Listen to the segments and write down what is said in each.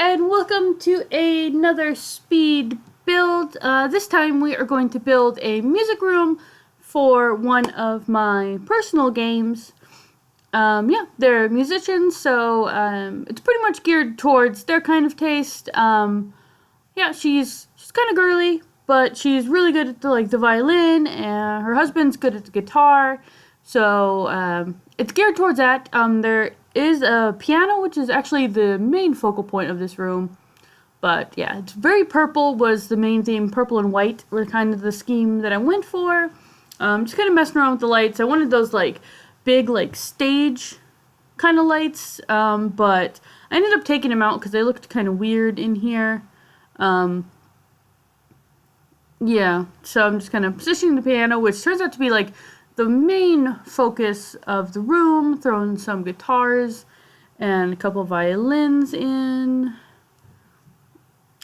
and welcome to another speed build. This time we are going to build a music room for one of my personal games. They're musicians, so it's pretty much geared towards their kind of taste. She's kind of girly, but she's really good at the violin, and her husband's good at the guitar. So it's geared towards that. There is a piano, which is actually the main focal point of this room. But yeah, it's very purple was the main theme. Purple and white were kind of the scheme that I went for. Just kind of messing around with the lights. I wanted those big stage kind of lights, but I ended up taking them out because they looked kind of weird in here. So I'm just kind of positioning the piano, which turns out to be the main focus of the room, throwing some guitars and a couple violins in.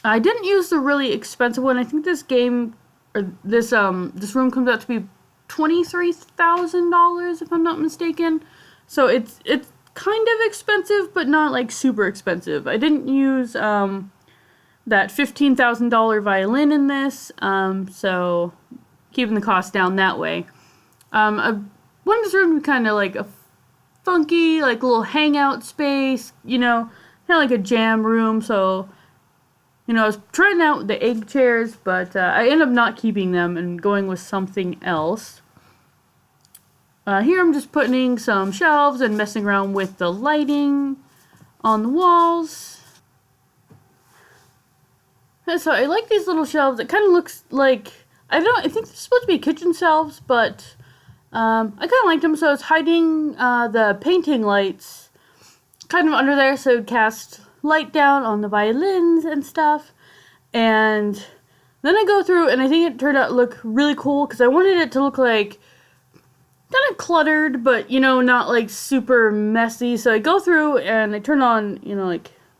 I didn't use the really expensive one. I think this room comes out to be $23,000 if I'm not mistaken. So it's kind of expensive, but not super expensive. I didn't use that $15,000 violin in this, so keeping the cost down that way. I wanted this room to be kind of a funky, little hangout space, kind of like a jam room. So, I was trying out the egg chairs, but I ended up not keeping them and going with something else. Here I'm just putting some shelves and messing around with the lighting on the walls. And so I like these little shelves. It kind of looks like, I think they're supposed to be kitchen shelves, but I kind of liked them, so I was hiding the painting lights kind of under there, so it would cast light down on the violins and stuff. And then I go through, and I think it turned out to look really cool, because I wanted it to look kind of cluttered, but, not super messy. So I go through, and I turn on,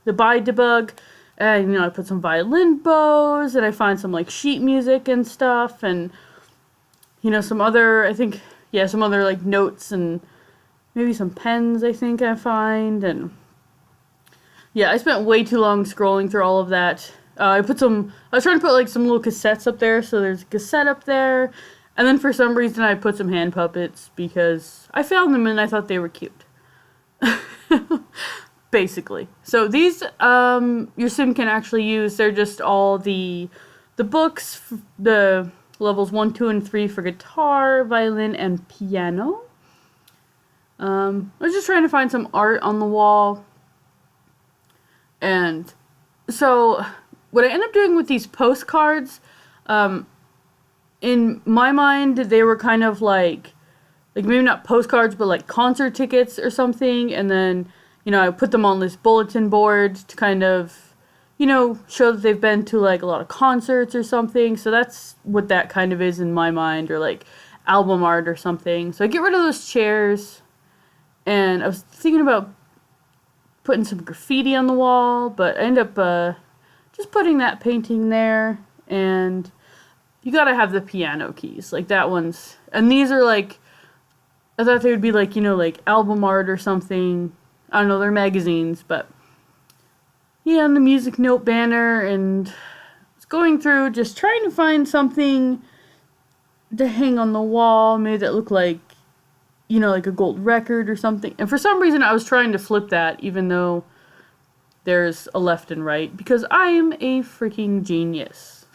the buy debug, and, I put some violin bows, and I find some, sheet music and stuff, and, some other, some other notes and maybe some pens I think I find. And yeah, I spent way too long scrolling through all of that. I was trying to put some little cassettes up there, so there's a cassette up there. And then for some reason I put some hand puppets because I found them and I thought they were cute. Basically. So these your sim can actually use. They're just all the books, the levels 1, 2, and 3 for guitar, violin, and piano. I was just trying to find some art on the wall. And so what I ended up doing with these postcards, in my mind, they were kind of maybe not postcards, but concert tickets or something. And then, I put them on this bulletin board to kind of, show that they've been to a lot of concerts or something. So that's what that kind of is in my mind, or album art or something. So I get rid of those chairs, and I was thinking about putting some graffiti on the wall, but I end up just putting that painting there. And you gotta have the piano keys, that one's, and these are I thought they would be album art or something. I don't know, they're magazines, but yeah, and the music note banner, and it's going through just trying to find something to hang on the wall, maybe that looked like a gold record or something. And for some reason I was trying to flip that, even though there's a left and right, because I'm a freaking genius.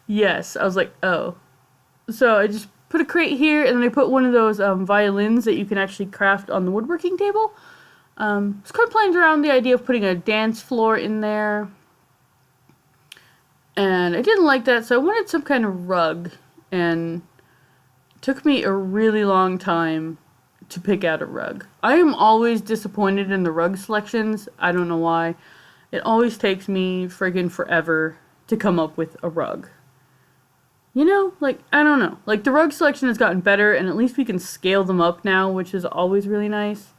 Yes, I was oh. So I just put a crate here, and then I put one of those violins that you can actually craft on the woodworking table. I was kind of playing around the idea of putting a dance floor in there, and I didn't like that, so I wanted some kind of rug, and it took me a really long time to pick out a rug. I am always disappointed in the rug selections. I don't know why. It always takes me friggin' forever to come up with a rug. I don't know. The rug selection has gotten better, and at least we can scale them up now, which is always really nice.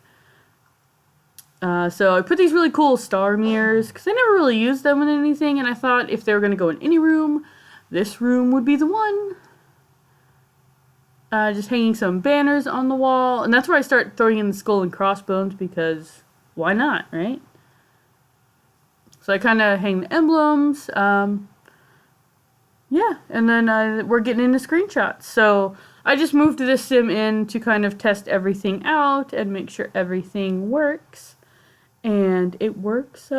So I put these really cool star mirrors, because I never really used them in anything, and I thought if they were going to go in any room, this room would be the one. Just hanging some banners on the wall, and that's where I start throwing in the skull and crossbones, because why not, right? So I kind of hang the emblems. Yeah, and then we're getting into screenshots. So I just moved this sim in to kind of test everything out and make sure everything works. And it works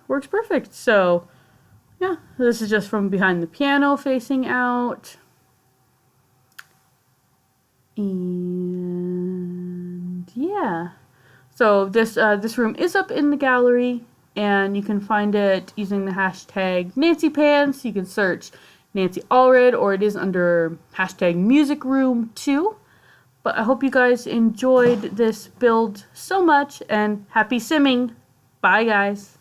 perfect. So yeah, this is just from behind the piano facing out. And yeah. So this room is up in the gallery, and you can find it using the hashtag NancyPants. You can search Nancy Allred, or it is under hashtag Music Room too. But I hope you guys enjoyed this build so much, and happy simming. Bye, guys.